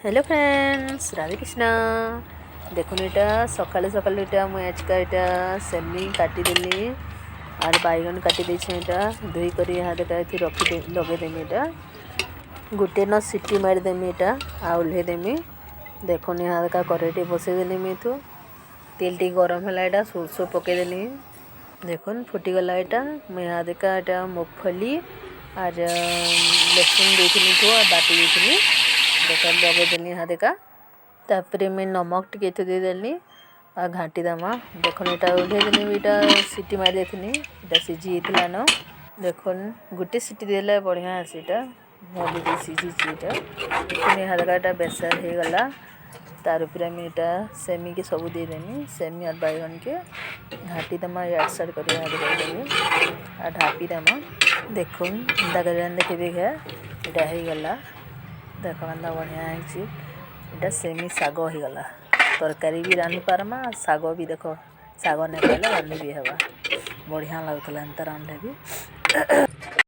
Hello friends, Radhe Krishna. देखो यहाँ सकाले सकाले यहाँ मुझे आजका यहाँ सेमी काटिदेली और बैगन काटी यहाँ धोई कर यहाँ देखा रखी लगेदेमी यहाँ गोटे न सीटी मारिदेमी यहाँ ओह्लैदेमी। देखो यहाँ देखा कड़े बसईदेली मुझे तेल टी गरम है यहाँ सोरस पकईदेली। देखो फुटीगला यहाँ मुझे यहाँ देखा यहाँ मूंगफली और लहसुन देती और बाटी देती देखा लगेदेली यहाँ देखा तापर मैं नमक टी देदेली और घाटी दमा। देखो यहाँ ओह्लैदेली यहाँ सीटी मारी देनी यहाँ सीझी न। देखो गोटे सीटी देला बढ़िया आसीटा भल सीझी देखो यहाँ देखा यहाँ बेसर हो गला तार ऊपर यहाँ सेमी के सब देदेमी सेमी और बैगन के घाटी दमा याड साइड कर ढापी दमा। देखो देखिए यहाँ हो गला देख बढ़िया है सेमी शाग हो गला तरकारी भी रांधि पारमा शाग भी देखो शाग नहीं पाले रांधि भी हवा बढ़िया लगुला एंता रांधे भी।